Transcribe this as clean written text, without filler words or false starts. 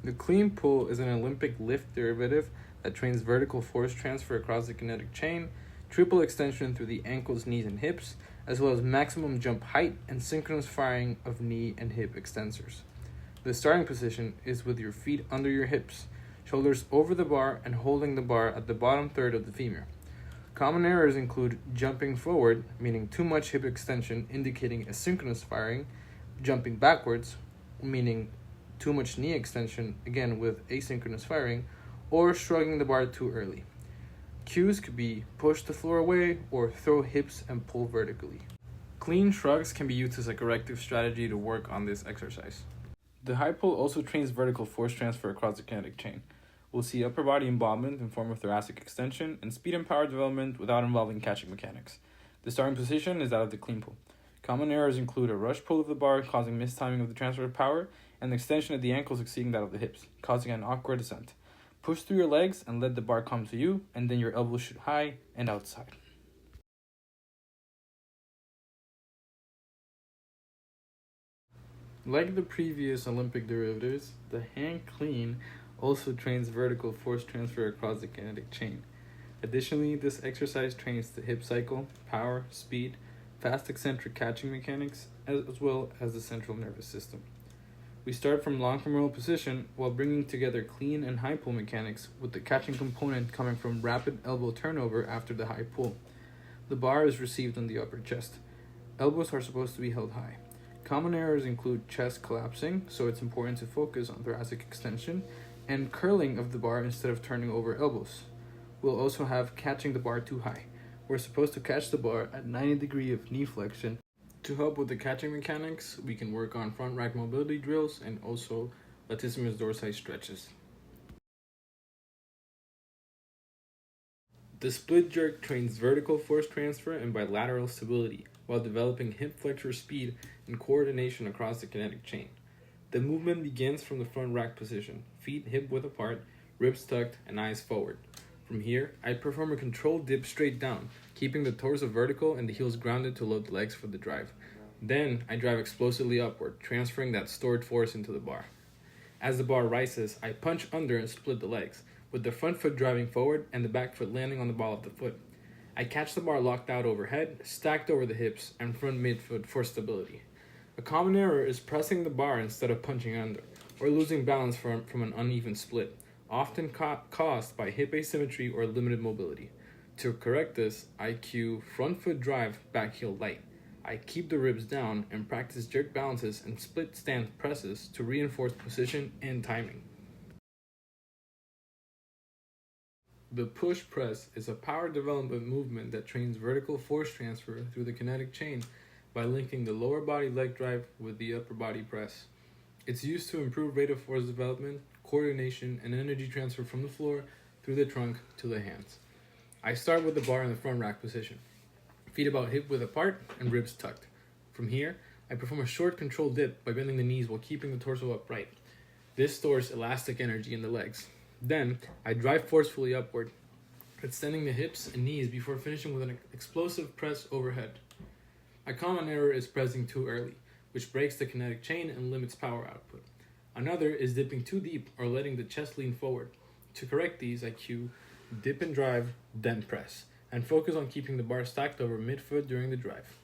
The clean pull is an Olympic lift derivative that trains vertical force transfer across the kinetic chain, triple extension through the ankles, knees, and hips, as well as maximum jump height and synchronous firing of knee and hip extensors. The starting position is with your feet under your hips, shoulders over the bar, and holding the bar at the bottom third of the femur. Common errors include jumping forward, meaning too much hip extension, indicating asynchronous firing, jumping backwards, meaning too much knee extension, again with asynchronous firing, or shrugging the bar too early. Cues could be push the floor away or throw hips and pull vertically. Clean shrugs can be used as a corrective strategy to work on this exercise. The high pull also trains vertical force transfer across the kinetic chain. We'll see upper body involvement in form of thoracic extension and speed and power development without involving catching mechanics. The starting position is that of the clean pull. Common errors include a rush pull of the bar causing mistiming of the transfer of power and the extension of the ankles exceeding that of the hips, causing an awkward descent. Push through your legs and let the bar come to you, and then your elbows shoot high and outside. Like the previous Olympic derivatives, the hand clean also trains vertical force transfer across the kinetic chain. Additionally, this exercise trains the hip cycle, power, speed, fast eccentric catching mechanics, as well as the central nervous system. We start from long femoral position while bringing together clean and high pull mechanics with the catching component coming from rapid elbow turnover after the high pull. The bar is received on the upper chest. Elbows are supposed to be held high. Common errors include chest collapsing, so it's important to focus on thoracic extension, and curling of the bar instead of turning over elbows. We'll also have catching the bar too high. We're supposed to catch the bar at 90 degrees of knee flexion. To help with the catching mechanics, we can work on front rack mobility drills and also latissimus dorsi stretches. The split jerk trains vertical force transfer and bilateral stability while developing hip flexor speed and coordination across the kinetic chain. The movement begins from the front rack position, feet hip width apart, ribs tucked, and eyes forward. From here, I perform a controlled dip straight down, keeping the torso vertical and the heels grounded to load the legs for the drive. Then, I drive explosively upward, transferring that stored force into the bar. As the bar rises, I punch under and split the legs, with the front foot driving forward and the back foot landing on the ball of the foot. I catch the bar locked out overhead, stacked over the hips, and front midfoot for stability. A common error is pressing the bar instead of punching under, or losing balance from an uneven split, often caused by hip asymmetry or limited mobility. To correct this, I cue front foot drive, back heel light. I keep the ribs down and practice jerk balances and split stance presses to reinforce position and timing. The push press is a power development movement that trains vertical force transfer through the kinetic chain by linking the lower body leg drive with the upper body press. It's used to improve rate of force development, coordination, and energy transfer from the floor through the trunk to the hands. I start with the bar in the front rack position, feet about hip width apart and ribs tucked. From here, I perform a short controlled dip by bending the knees while keeping the torso upright. This stores elastic energy in the legs. Then, I drive forcefully upward, extending the hips and knees before finishing with an explosive press overhead. A common error is pressing too early, which breaks the kinetic chain and limits power output. Another is dipping too deep or letting the chest lean forward. To correct these, I cue dip and drive, then press, and focus on keeping the bar stacked over midfoot during the drive.